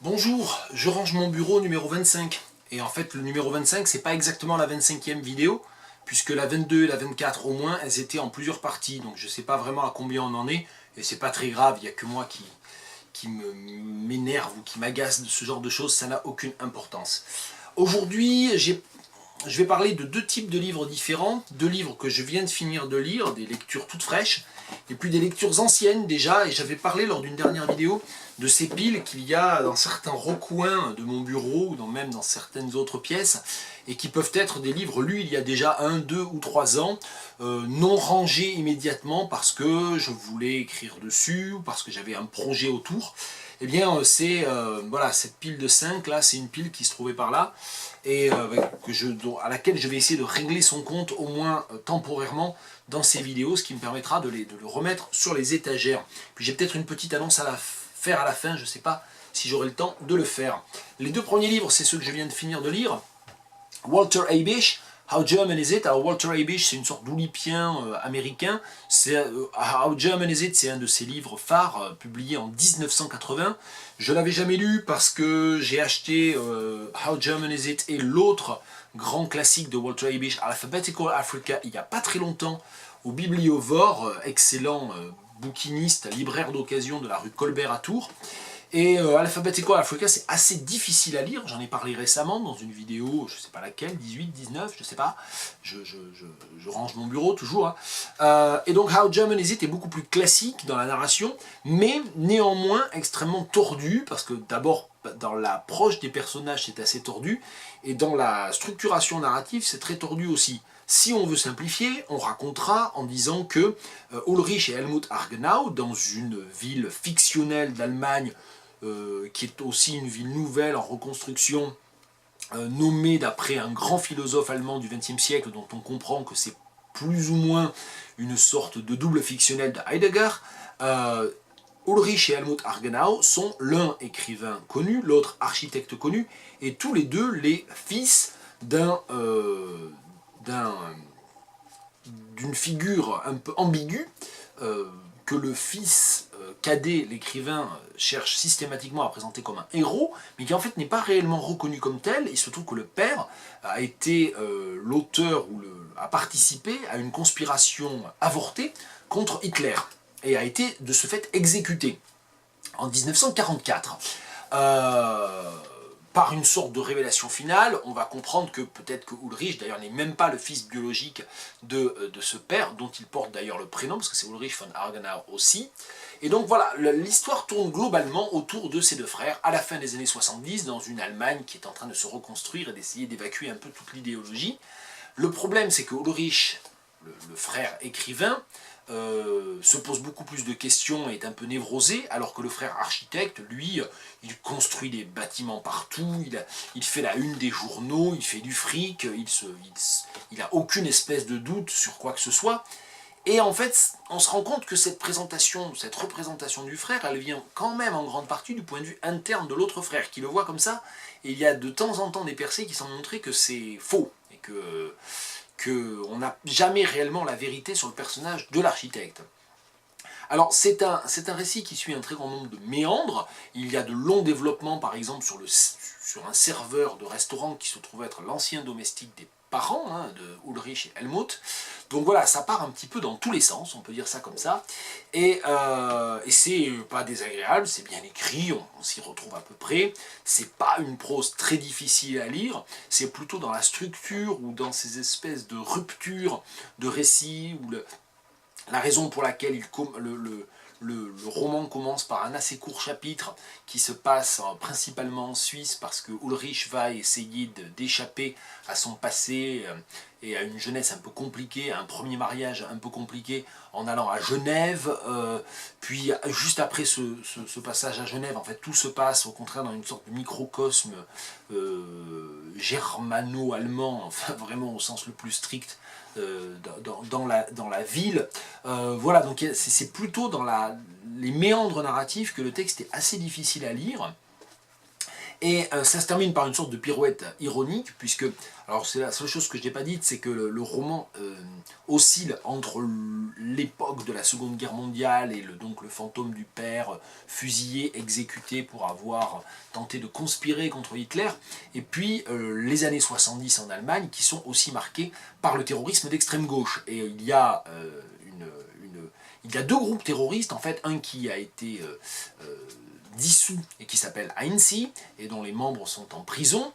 Bonjour, je range mon bureau numéro 25. Et en fait, le numéro 25, c'est pas exactement la 25e vidéo, puisque la 22 et la 24 au moins, elles étaient en plusieurs parties. Donc je sais pas vraiment à combien on en est, et c'est pas très grave, il n'y a que moi qui m'énerve ou qui m'agace de ce genre de choses, ça n'a aucune importance. Aujourd'hui, je vais parler de deux types de livres différents, deux livres que je viens de finir de lire, des lectures toutes fraîches, et puis des lectures anciennes déjà, et j'avais parlé lors d'une dernière vidéo de ces piles qu'il y a dans certains recoins de mon bureau, ou même dans certaines autres pièces, et qui peuvent être des livres lus il y a déjà 1, 2 ou 3 ans, non rangés immédiatement parce que je voulais écrire dessus, ou parce que j'avais un projet autour. Eh bien, c'est voilà, cette pile de 5 là, c'est une pile qui se trouvait par là, et à laquelle je vais essayer de régler son compte, au moins temporairement, dans ces vidéos, ce qui me permettra de le remettre sur les étagères. Puis j'ai peut-être une petite annonce à faire à la fin, je ne sais pas si j'aurai le temps de le faire. Les deux premiers livres, c'est ceux que je viens de finir de lire. Walter Abish, How German Is It? Alors Walter Abish, c'est une sorte d'oulipien américain. How German Is It? C'est un de ses livres phares, publié en 1980. Je ne l'avais jamais lu parce que j'ai acheté How German Is It et l'autre grand classique de Walter Abish, Alphabetical Africa, il n'y a pas très longtemps, au Bibliovore, excellent bouquiniste, libraire d'occasion de la rue Colbert à Tours. Et Alphabetical Africa, c'est assez difficile à lire, j'en ai parlé récemment dans une vidéo, je ne sais pas laquelle, 18, 19, je ne sais pas, je range mon bureau toujours. Hein. Et donc How German Is It est beaucoup plus classique dans la narration, mais néanmoins extrêmement tordu, parce que d'abord, dans l'approche des personnages, c'est assez tordu, et dans la structuration narrative, c'est très tordu aussi. Si on veut simplifier, on racontera en disant que Ulrich et Helmut Argenau, dans une ville fictionnelle d'Allemagne, qui est aussi une ville nouvelle en reconstruction, nommée d'après un grand philosophe allemand du XXe siècle, dont on comprend que c'est plus ou moins une sorte de double fictionnel de Heidegger. Ulrich et Helmut Argenau sont l'un écrivain connu, l'autre architecte connu, et tous les deux les fils d'une figure un peu ambiguë, que le fils cadet, l'écrivain, cherche systématiquement à présenter comme un héros, mais qui en fait n'est pas réellement reconnu comme tel. Il se trouve que le père a été l'auteur ou a participé à une conspiration avortée contre Hitler, et a été de ce fait exécuté en 1944. Par une sorte de révélation finale, on va comprendre que peut-être que Ulrich, d'ailleurs, n'est même pas le fils biologique de ce père, dont il porte d'ailleurs le prénom, parce que c'est Ulrich von Argenau aussi. Et donc voilà, l'histoire tourne globalement autour de ces deux frères, à la fin des années 70, dans une Allemagne qui est en train de se reconstruire et d'essayer d'évacuer un peu toute l'idéologie. Le problème, c'est que Ulrich, le frère écrivain, se pose beaucoup plus de questions et est un peu névrosé, alors que le frère architecte, lui, il construit des bâtiments partout, il fait la une des journaux, il fait du fric, il n'a aucune espèce de doute sur quoi que ce soit. Et en fait, on se rend compte que cette représentation du frère, elle vient quand même en grande partie du point de vue interne de l'autre frère, qui le voit comme ça, et il y a de temps en temps des percées qui sont montrées que c'est faux, et qu'on n'a jamais réellement la vérité sur le personnage de l'architecte. Alors c'est un récit qui suit un très grand nombre de méandres. Il y a de longs développements, par exemple sur un serveur de restaurant qui se trouve être l'ancien domestique des parents, hein, de Ulrich et Helmut. Donc voilà, ça part un petit peu dans tous les sens, on peut dire ça comme ça. Et c'est pas désagréable, c'est bien écrit, on s'y retrouve à peu près. C'est pas une prose très difficile à lire, c'est plutôt dans la structure ou dans ces espèces de ruptures de récits, ou la raison pour laquelle le roman commence par un assez court chapitre qui se passe principalement en Suisse, parce que Ulrich va essayer d'échapper à son passé et à une jeunesse un peu compliquée, à un premier mariage un peu compliqué, en allant à Genève. Puis juste après ce passage à Genève, en fait tout se passe au contraire dans une sorte de microcosme germano-allemand, enfin vraiment au sens le plus strict, dans la ville. Voilà, donc c'est plutôt dans les méandres narratifs que le texte est assez difficile à lire. Et ça se termine par une sorte de pirouette ironique, puisque, alors c'est la seule chose que je n'ai pas dite, c'est que le roman oscille entre l'époque de la Seconde Guerre mondiale et donc le fantôme du père fusillé, exécuté pour avoir tenté de conspirer contre Hitler, et puis les années 70 en Allemagne, qui sont aussi marquées par le terrorisme d'extrême gauche. Et il y a il y a deux groupes terroristes, en fait, un qui a été dissous et qui s'appelle Ainsi, et dont les membres sont en prison,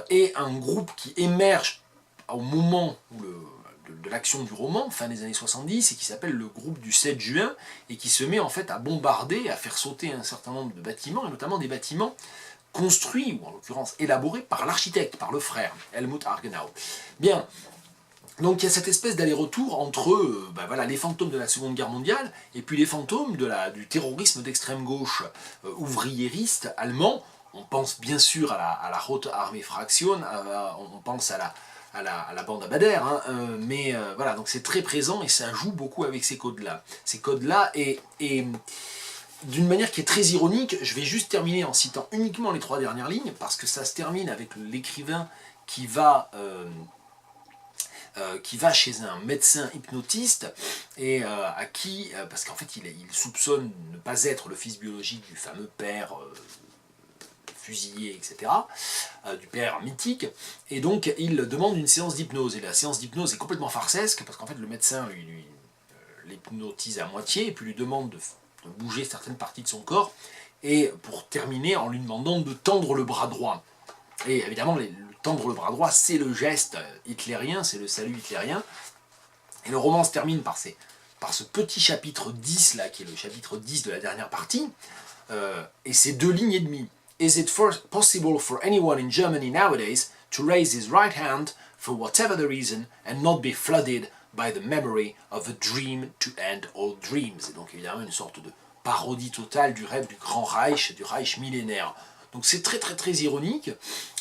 et un groupe qui émerge au moment de l'action du roman, fin des années 70, et qui s'appelle le groupe du 7 juin, et qui se met en fait à bombarder, à faire sauter un certain nombre de bâtiments, et notamment des bâtiments construits, ou en l'occurrence élaborés par l'architecte, par le frère, Helmut Argenau. Bien, donc il y a cette espèce d'aller-retour entre voilà, les fantômes de la Seconde Guerre mondiale et puis les fantômes du terrorisme d'extrême gauche ouvriériste allemand. On pense bien sûr à la Rote Armee Fraktion, on pense à la bande à Bader, hein, mais voilà, donc c'est très présent et ça joue beaucoup avec ces codes-là. Ces codes-là, et d'une manière qui est très ironique, je vais juste terminer en citant uniquement les 3 dernières lignes, parce que ça se termine avec l'écrivain qui va chez un médecin hypnotiste et à qui, parce qu'en fait il soupçonne ne pas être le fils biologique du fameux père fusillé, etc., du père mythique, et donc il demande une séance d'hypnose, et la séance d'hypnose est complètement farcesque, parce qu'en fait le médecin l'hypnotise à moitié, et puis lui demande de bouger certaines parties de son corps, et pour terminer en lui demandant de tendre le bras droit. Et évidemment, tendre le bras droit, c'est le geste hitlérien, c'est le salut hitlérien. Et le roman se termine par ce petit chapitre 10, là, qui est le chapitre 10 de la dernière partie, et c'est 2 lignes et demie. Is it possible for anyone in Germany nowadays to raise his right hand for whatever the reason and not be flooded by the memory of a dream to end all dreams? Et donc évidemment une sorte de parodie totale du rêve du grand Reich, du Reich millénaire. Donc c'est très très très ironique.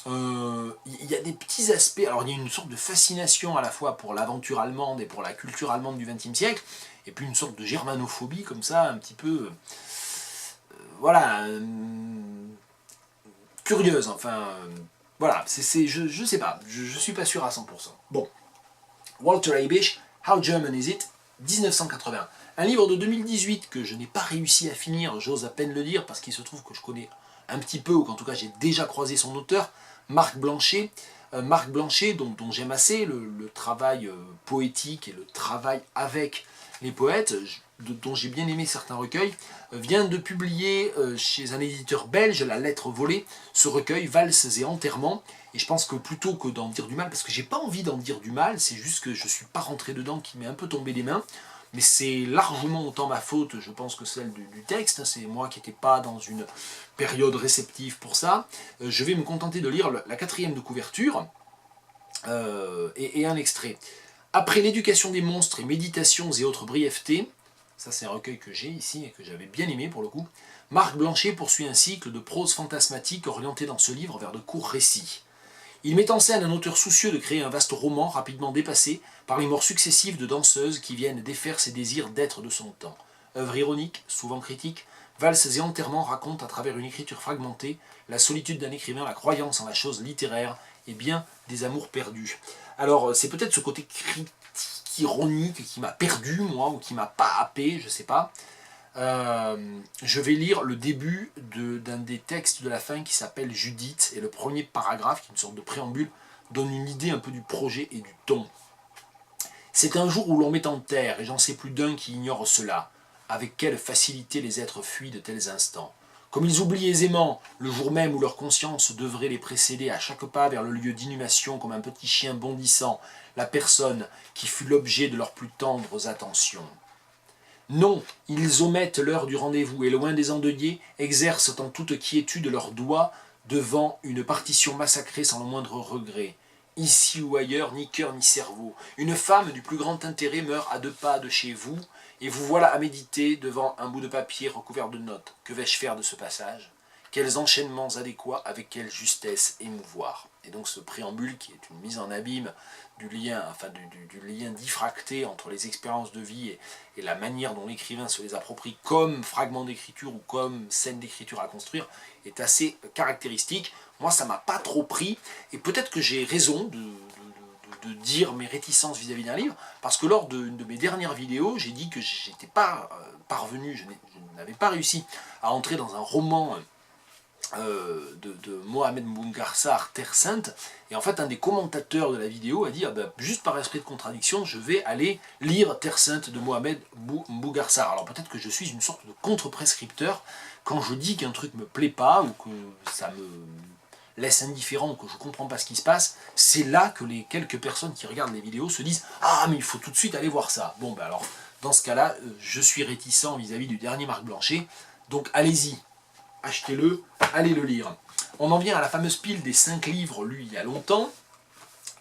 Il y a des petits aspects, alors il y a une sorte de fascination à la fois pour l'aventure allemande et pour la culture allemande du XXe siècle, et puis une sorte de germanophobie comme ça, un petit peu, voilà, curieuse, enfin, voilà, je sais pas, je suis pas sûr à 100%. Bon, Walter Abish, How German Is It, 1980. Un livre de 2018 que je n'ai pas réussi à finir, j'ose à peine le dire, parce qu'il se trouve que je connais un petit peu, ou qu'en tout cas j'ai déjà croisé son auteur, Marc Blanchet. Marc Blanchet, dont j'aime assez le travail poétique et le travail avec les poètes, dont j'ai bien aimé certains recueils, vient de publier chez un éditeur belge, La Lettre volée, ce recueil, Valses et enterrements. Et je pense que plutôt que d'en dire du mal, parce que j'ai pas envie d'en dire du mal, c'est juste que je suis pas rentré dedans, qui m'est un peu tombé des mains, mais c'est largement autant ma faute, je pense, que celle du texte. C'est moi qui n'étais pas dans une période réceptive pour ça. Je vais me contenter de lire la 4e de couverture et un extrait. Après l'éducation des monstres et méditations et autres brièvetés, ça c'est un recueil que j'ai ici et que j'avais bien aimé pour le coup, Marc Blanchet poursuit un cycle de prose fantasmatique orienté dans ce livre vers de courts récits. Il met en scène un auteur soucieux de créer un vaste roman rapidement dépassé par les morts successives de danseuses qui viennent défaire ses désirs d'être de son temps. Œuvre ironique, souvent critique, Valses et enterrements racontent à travers une écriture fragmentée la solitude d'un écrivain, la croyance en la chose littéraire et bien des amours perdus. Alors c'est peut-être ce côté critique, ironique qui m'a perdu moi, ou qui m'a pas happé, je sais pas. Je vais lire le début d'un des textes de la fin qui s'appelle Judith, et le premier paragraphe, qui est une sorte de préambule, donne une idée un peu du projet et du ton. C'est un jour où l'on met en terre, et j'en sais plus d'un qui ignore cela, avec quelle facilité les êtres fuient de tels instants. Comme ils oublient aisément le jour même où leur conscience devrait les précéder à chaque pas vers le lieu d'inhumation comme un petit chien bondissant, la personne qui fut l'objet de leurs plus tendres attentions. Non, ils omettent l'heure du rendez-vous et, loin des endeuillés, exercent en toute quiétude leurs doigts devant une partition massacrée sans le moindre regret. Ici ou ailleurs, ni cœur ni cerveau. Une femme du plus grand intérêt meurt à 2 pas de chez vous, et vous voilà à méditer devant un bout de papier recouvert de notes. Que vais-je faire de ce passage? Quels enchaînements adéquats, avec quelle justesse émouvoir? Et donc ce préambule qui est une mise en abîme du lien, enfin du lien diffracté entre les expériences de vie et la manière dont l'écrivain se les approprie comme fragment d'écriture ou comme scène d'écriture à construire, est assez caractéristique. Moi, ça m'a pas trop pris, et peut-être que j'ai raison de dire mes réticences vis-à-vis d'un livre, parce que lors d'une de mes dernières vidéos, j'ai dit que j'étais pas parvenu, je n'avais pas réussi à entrer dans un roman de Mohamed Mbougar Terre Sainte, et en fait un des commentateurs de la vidéo a dit juste par esprit de contradiction, je vais aller lire Terre Sainte de Mohamed Mbougar. Alors peut-être que je suis une sorte de contre-prescripteur quand je dis qu'un truc me plaît pas ou que ça me laisse indifférent ou que je comprends pas ce qui se passe, c'est là que les quelques personnes qui regardent les vidéos se disent « Ah, mais il faut tout de suite aller voir ça !» Bon, ben alors, dans ce cas-là, je suis réticent vis-à-vis du dernier Marc Blanchet, donc allez-y, achetez-le, allez le lire. On en vient à la fameuse pile des 5 livres lus il y a longtemps,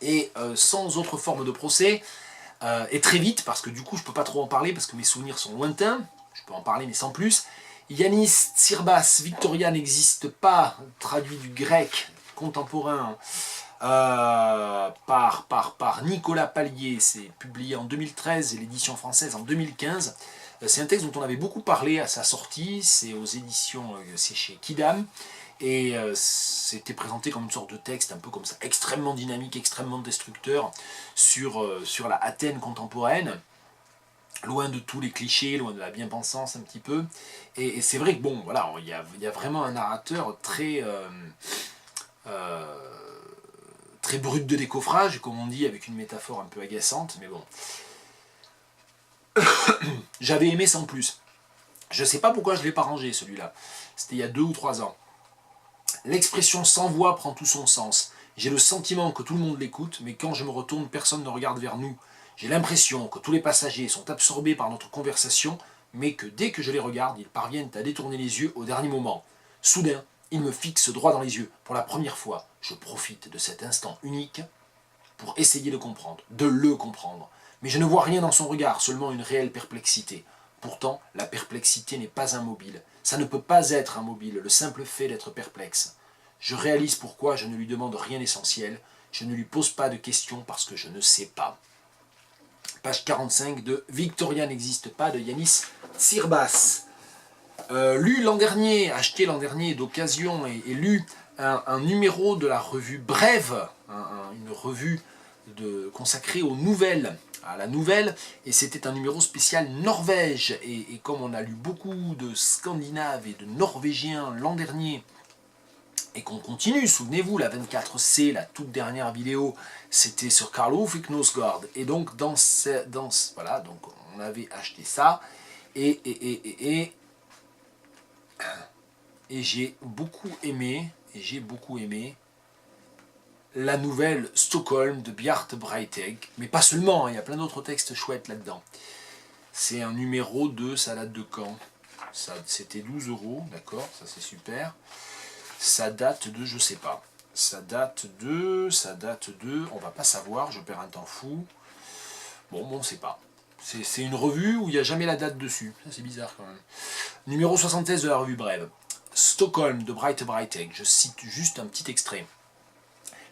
et sans autre forme de procès, et très vite, parce que du coup je peux pas trop en parler, parce que mes souvenirs sont lointains, je peux en parler mais sans plus. Yanis Tsirbass, Victoria n'existe pas, traduit du grec contemporain par Nicolas Pallier, c'est publié en 2013 et l'édition française en 2015. C'est un texte dont on avait beaucoup parlé à sa sortie, c'est aux éditions, c'est chez Kidam, et c'était présenté comme une sorte de texte un peu comme ça, extrêmement dynamique, extrêmement destructeur, sur la Athènes contemporaine, loin de tous les clichés, loin de la bien-pensance un petit peu, et c'est vrai que bon, voilà, il y a vraiment un narrateur très brut de décoffrage, comme on dit, avec une métaphore un peu agaçante, mais bon. J'avais aimé sans plus. Je sais pas pourquoi je ne l'ai pas rangé celui-là. C'était il y a 2 ou 3 ans. L'expression sans voix prend tout son sens. J'ai le sentiment que tout le monde l'écoute, mais quand je me retourne, personne ne regarde vers nous. J'ai l'impression que tous les passagers sont absorbés par notre conversation, mais que dès que je les regarde, ils parviennent à détourner les yeux au dernier moment. Soudain, ils me fixent droit dans les yeux. Pour la première fois, je profite de cet instant unique pour essayer de comprendre, de le comprendre. Mais je ne vois rien dans son regard, seulement une réelle perplexité. Pourtant, la perplexité n'est pas immobile. Ça ne peut pas être immobile, le simple fait d'être perplexe. Je réalise pourquoi je ne lui demande rien d'essentiel. Je ne lui pose pas de questions parce que je ne sais pas. Page 45 de Victoria n'existe pas de Yanis Tsirbass. Lu l'an dernier, acheté l'an dernier d'occasion et lu un numéro de la revue Brève, une revue consacrée aux nouvelles, à la nouvelle, et c'était un numéro spécial Norvège, et comme on a lu beaucoup de Scandinaves et de Norvégiens l'an dernier, et qu'on continue, souvenez-vous, la 24C, la toute dernière vidéo, c'était sur Karl Ove Knausgård, et donc voilà, donc on avait acheté ça, et j'ai beaucoup aimé, la nouvelle Stockholm de Bjarte Breiteg, mais pas seulement, il y a plein d'autres textes chouettes là-dedans. C'est un numéro 2, ça date de quand? C'était 12 €, d'accord, ça c'est super. Ça date de, je sais pas, ça date de, on va pas savoir, je perds un temps fou. Bon, on sait pas. C'est une revue où il n'y a jamais la date dessus, ça c'est bizarre quand même. Numéro 76 de la revue Brève. Stockholm de Bjarte Breiteg, je cite juste un petit extrait.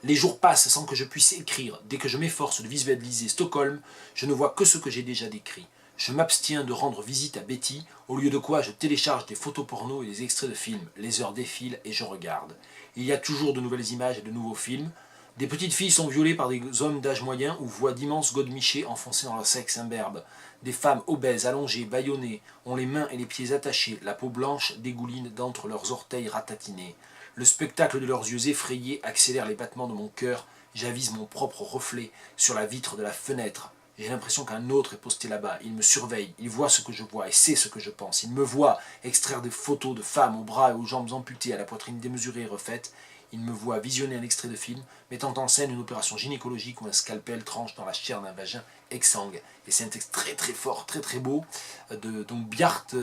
Les jours passent sans que je puisse écrire. Dès que je m'efforce de visualiser Stockholm, je ne vois que ce que j'ai déjà décrit. Je m'abstiens de rendre visite à Betty, au lieu de quoi je télécharge des photos porno et des extraits de films. Les heures défilent et je regarde. Il y a toujours de nouvelles images et de nouveaux films. Des petites filles sont violées par des hommes d'âge moyen ou voient d'immenses godemichés enfoncés dans leur sexe imberbe. Des femmes obèses, allongées, bâillonnées, ont les mains et les pieds attachés, la peau blanche dégouline d'entre leurs orteils ratatinés. Le spectacle de leurs yeux effrayés accélère les battements de mon cœur. J'avise mon propre reflet sur la vitre de la fenêtre. J'ai l'impression qu'un autre est posté là-bas. Il me surveille, il voit ce que je vois et sait ce que je pense. Il me voit extraire des photos de femmes aux bras et aux jambes amputées, à la poitrine démesurée et refaite. Il me voit visionner un extrait de film mettant en scène une opération gynécologique où un scalpel tranche dans la chair d'un vagin exsangue. Et c'est un texte très très fort, très très beau, de donc Bjarte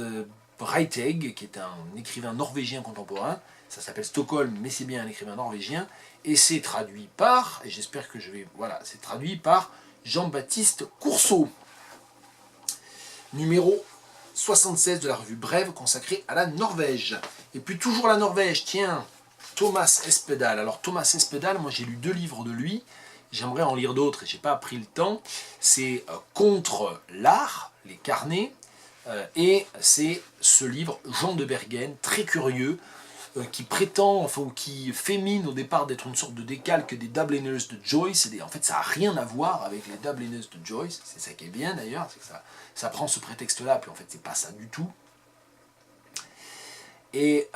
Breiteg, qui est un écrivain norvégien contemporain. Ça s'appelle Stockholm, mais c'est bien un écrivain norvégien. Et c'est traduit par, et j'espère que je vais... Voilà, c'est traduit par Jean-Baptiste Courceau. Numéro 76 de la revue Brève, consacrée à la Norvège. Et puis toujours la Norvège, tiens, Thomas Espedal. Alors Thomas Espedal, moi j'ai lu 2 livres de lui. J'aimerais en lire d'autres et j'ai pas pris le temps. C'est Contre l'art, les carnets. Et c'est ce livre, Jean de Bergen, très curieux, qui prétend, enfin, ou qui fait mine au départ d'être une sorte de décalque des Dubliners de Joyce. En fait, ça n'a rien à voir avec les Dubliners de Joyce. C'est ça qui est bien d'ailleurs, c'est que ça prend ce prétexte-là, puis en fait, c'est pas ça du tout. Et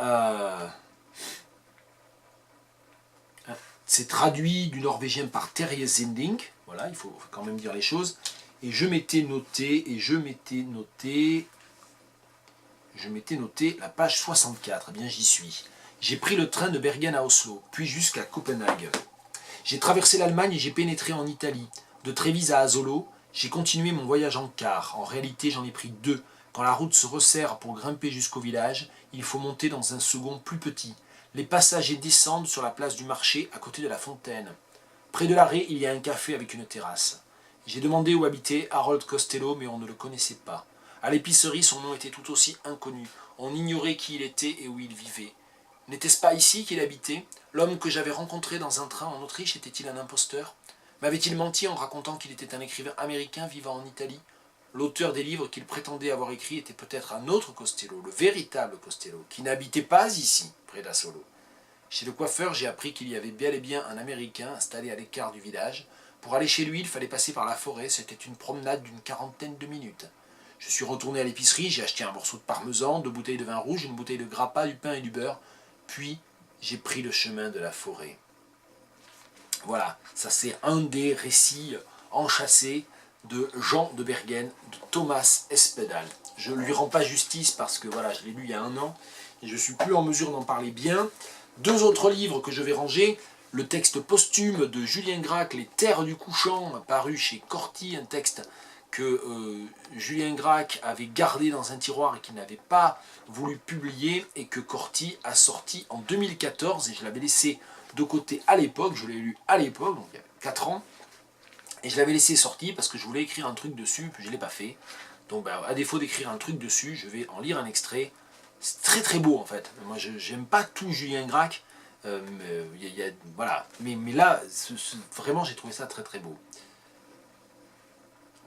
c'est traduit du norvégien par Terje Zinding. Voilà, il faut quand même dire les choses. Et je m'étais noté la page 64. Eh bien, j'y suis. J'ai pris le train de Bergen à Oslo, puis jusqu'à Copenhague. J'ai traversé l'Allemagne et j'ai pénétré en Italie. De Trévise à Asolo, j'ai continué mon voyage en car. En réalité, j'en ai pris 2. Quand la route se resserre pour grimper jusqu'au village, il faut monter dans un second plus petit. Les passagers descendent sur la place du marché, à côté de la fontaine. Près de l'arrêt, il y a un café avec une terrasse. J'ai demandé où habitait Harold Costello, mais on ne le connaissait pas. À l'épicerie, son nom était tout aussi inconnu. On ignorait qui il était et où il vivait. N'était-ce pas ici qu'il habitait? L'homme que j'avais rencontré dans un train en Autriche était-il un imposteur? M'avait-il menti en racontant qu'il était un écrivain américain vivant en Italie? L'auteur des livres qu'il prétendait avoir écrits était peut-être un autre Costello, le véritable Costello, qui n'habitait pas ici, près d'Asolo. Chez le coiffeur, j'ai appris qu'il y avait bel et bien un Américain installé à l'écart du village. Pour aller chez lui, il fallait passer par la forêt, c'était une promenade d'une 40aine de minutes. Je suis retourné à l'épicerie, j'ai acheté un morceau de parmesan, 2 bouteilles de vin rouge, une bouteille de grappa, du pain et du beurre. Puis, j'ai pris le chemin de la forêt. Voilà, ça c'est un des récits enchâssés de Jean de Bergen, de Thomas Espedal. Je ne lui rends pas justice parce que voilà, je l'ai lu il y a 1 an et je ne suis plus en mesure d'en parler bien. 2 autres livres que je vais ranger, le texte posthume de Julien Gracq, Les Terres du Couchant, paru chez Corti, un texte que Julien Gracq avait gardé dans un tiroir et qu'il n'avait pas voulu publier et que Corti a sorti en 2014 et je l'avais laissé de côté à l'époque, je l'ai lu à l'époque, donc il y a 4 ans, et je l'avais laissé sorti parce que je voulais écrire un truc dessus, puis je ne l'ai pas fait. Donc à défaut d'écrire un truc dessus, je vais en lire un extrait. C'est très très beau en fait. Moi j'aime pas tout Julien Gracq, voilà. Mais là, vraiment j'ai trouvé ça très très beau.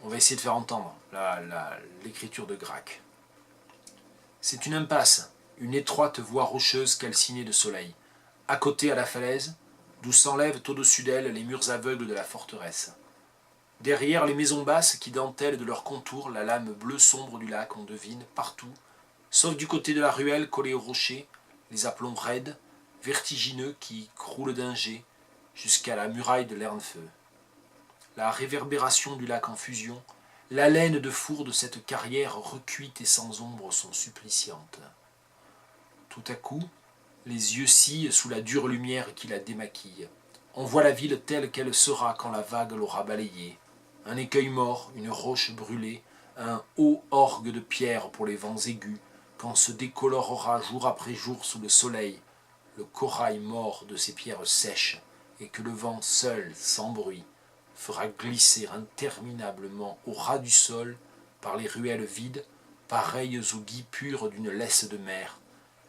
On va essayer de faire entendre l'écriture de Gracq. C'est une impasse, une étroite voie rocheuse calcinée de soleil. À côté, à la falaise, d'où s'enlèvent au-dessus d'elle les murs aveugles de la forteresse. Derrière les maisons basses qui dentellent de leurs contours la lame bleue sombre du lac, on devine, partout, sauf du côté de la ruelle collée au rocher, les aplombs raides, vertigineux qui croulent d'un jet jusqu'à la muraille de Lernfeu. La réverbération du lac en fusion, l'haleine de four de cette carrière recuite et sans ombre sont suppliciantes. Tout à coup, les yeux scillent sous la dure lumière qui la démaquille. On voit la ville telle qu'elle sera quand la vague l'aura balayée. Un écueil mort, une roche brûlée, un haut orgue de pierre pour les vents aigus, quand se décolorera jour après jour sous le soleil le corail mort de ces pierres sèches, et que le vent seul, sans bruit, fera glisser interminablement au ras du sol, par les ruelles vides, pareilles aux guis purs d'une laisse de mer,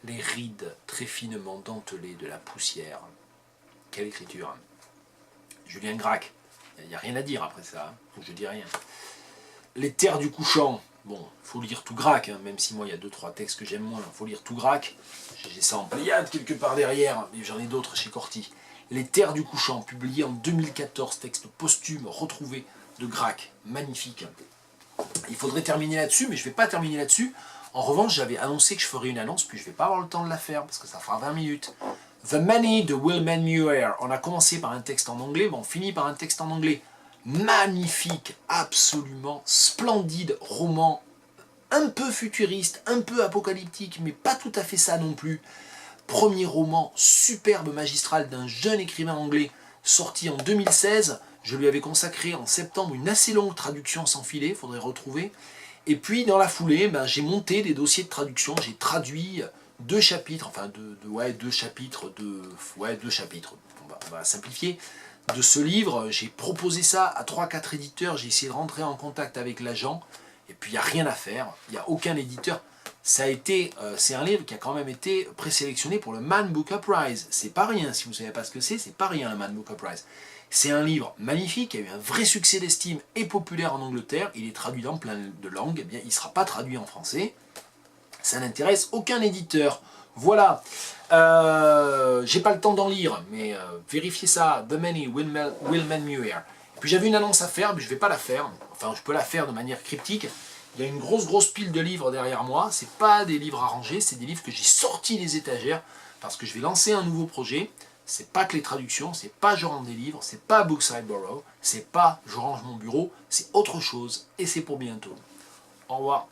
les rides très finement dentelées de la poussière. Quelle écriture! Julien Gracq, il n'y a rien à dire après ça, je dis rien. Les Terres du Couchant, bon, il faut lire tout Gracq, même si moi il y a 2-3 textes que j'aime moins, il faut lire tout Gracq. J'ai ça en Pléiade quelque part derrière, mais j'en ai d'autres chez Corti. Les Terres du Couchant, publié en 2014, texte posthume retrouvé de Gracq, magnifique. Il faudrait terminer là-dessus, mais je ne vais pas terminer là-dessus. En revanche, j'avais annoncé que je ferais une annonce, puis je ne vais pas avoir le temps de la faire, parce que ça fera 20 minutes. The Many de Wilman Muir. On a commencé par un texte en anglais, mais on finit par un texte en anglais. Magnifique, absolument splendide roman, un peu futuriste, un peu apocalyptique, mais pas tout à fait ça non plus. Premier roman superbe, magistral d'un jeune écrivain anglais, sorti en 2016. Je lui avais consacré en septembre une assez longue traduction sans filet, il faudrait retrouver. Et puis dans la foulée, j'ai monté des dossiers de traduction, j'ai traduit 2 chapitres, enfin 2 chapitres, on va simplifier, de ce livre. J'ai proposé ça à 3-4 éditeurs, j'ai essayé de rentrer en contact avec l'agent, et puis il n'y a rien à faire, il n'y a aucun éditeur. c'est un livre qui a quand même été présélectionné pour le Man Booker Prize. C'est pas rien, si vous ne savez pas ce que c'est pas rien le Man Booker Prize. C'est un livre magnifique, qui a eu un vrai succès d'estime et populaire en Angleterre. Il est traduit dans plein de langues, eh bien, il ne sera pas traduit en français. Ça n'intéresse aucun éditeur. Voilà. J'ai pas le temps d'en lire, mais vérifiez ça. The Many Will Men Muir. Et puis j'avais une annonce à faire, mais je ne vais pas la faire. Enfin, je peux la faire de manière cryptique. Il y a une grosse pile de livres derrière moi. C'est pas des livres à ranger, c'est des livres que j'ai sortis des étagères parce que je vais lancer un nouveau projet. C'est pas que les traductions, c'est pas je rends des livres, c'est pas Bookside Borrow, c'est pas je range mon bureau, c'est autre chose et c'est pour bientôt. Au revoir.